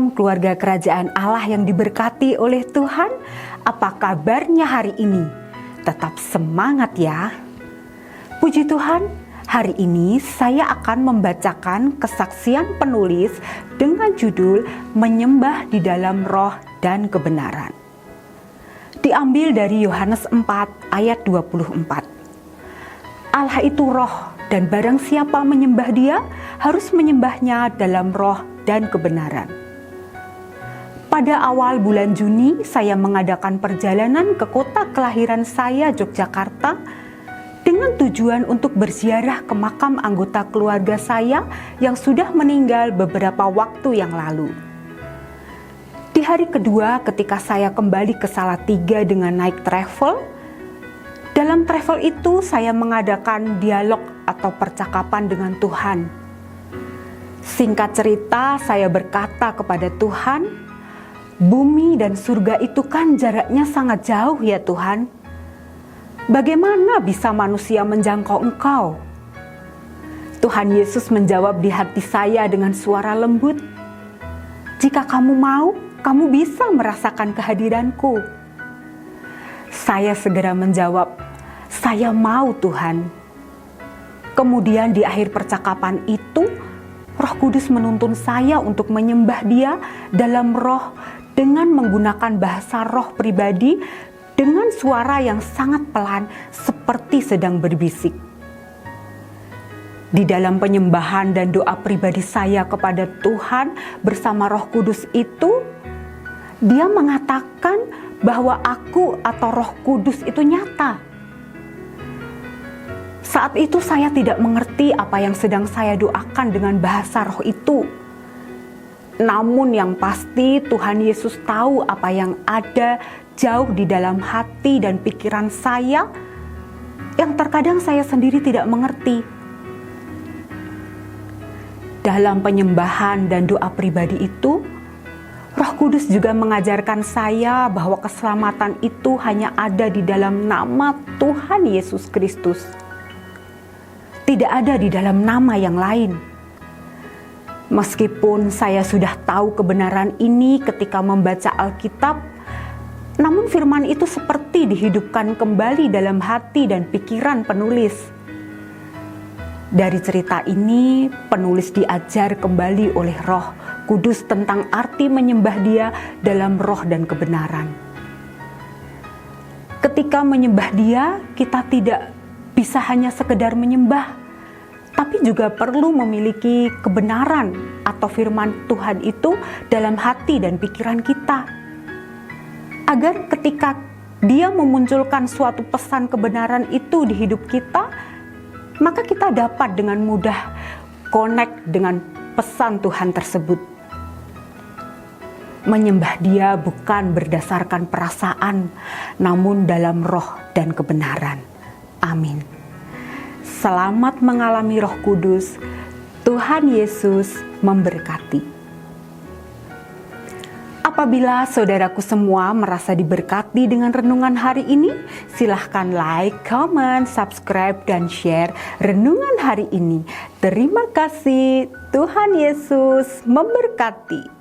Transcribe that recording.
Shalom keluarga kerajaan Allah yang diberkati oleh Tuhan. Apa kabarnya hari ini? Tetap semangat ya. Puji Tuhan, hari ini saya akan membacakan kesaksian penulis dengan judul Menyembah di dalam Roh dan Kebenaran. Diambil dari Yohanes 4 ayat 24. Allah itu roh, dan barang siapa menyembah Dia harus menyembahnya dalam roh dan kebenaran. Pada awal bulan Juni, saya mengadakan perjalanan ke kota kelahiran saya, Yogyakarta, dengan tujuan untuk berziarah ke makam anggota keluarga saya yang sudah meninggal beberapa waktu yang lalu. Di hari kedua, ketika saya kembali ke Salatiga dengan naik travel, dalam travel itu saya mengadakan dialog atau percakapan dengan Tuhan. Singkat cerita, saya berkata kepada Tuhan, bumi dan surga itu kan jaraknya sangat jauh ya Tuhan. Bagaimana bisa manusia menjangkau Engkau? Tuhan Yesus menjawab di hati saya dengan suara lembut, jika kamu mau, kamu bisa merasakan kehadiranku. Saya segera menjawab, saya mau Tuhan. Kemudian di akhir percakapan itu, Roh Kudus menuntun saya untuk menyembah Dia dalam roh dengan menggunakan bahasa roh pribadi dengan suara yang sangat pelan seperti sedang berbisik. Di dalam penyembahan dan doa pribadi saya kepada Tuhan bersama Roh Kudus itu, Dia mengatakan bahwa aku atau Roh Kudus itu nyata. Saat itu saya tidak mengerti apa yang sedang saya doakan dengan bahasa roh itu. Namun yang pasti Tuhan Yesus tahu apa yang ada jauh di dalam hati dan pikiran saya yang terkadang saya sendiri tidak mengerti. Dalam penyembahan dan doa pribadi itu, Roh Kudus juga mengajarkan saya bahwa keselamatan itu hanya ada di dalam nama Tuhan Yesus Kristus. Tidak ada di dalam nama yang lain. Meskipun saya sudah tahu kebenaran ini ketika membaca Alkitab, namun firman itu seperti dihidupkan kembali dalam hati dan pikiran penulis. Dari cerita ini, penulis diajar kembali oleh Roh Kudus tentang arti menyembah Dia dalam roh dan kebenaran. Ketika menyembah Dia, kita tidak bisa hanya sekedar menyembah, tapi juga perlu memiliki kebenaran atau firman Tuhan itu dalam hati dan pikiran kita. Agar ketika Dia memunculkan suatu pesan kebenaran itu di hidup kita, maka kita dapat dengan mudah connect dengan pesan Tuhan tersebut. Menyembah Dia bukan berdasarkan perasaan, namun dalam roh dan kebenaran. Amin. Selamat mengalami Roh Kudus. Tuhan Yesus memberkati. Apabila saudaraku semua merasa diberkati dengan renungan hari ini, silahkan like, comment, subscribe, dan share renungan hari ini. Terima kasih. Tuhan Yesus memberkati.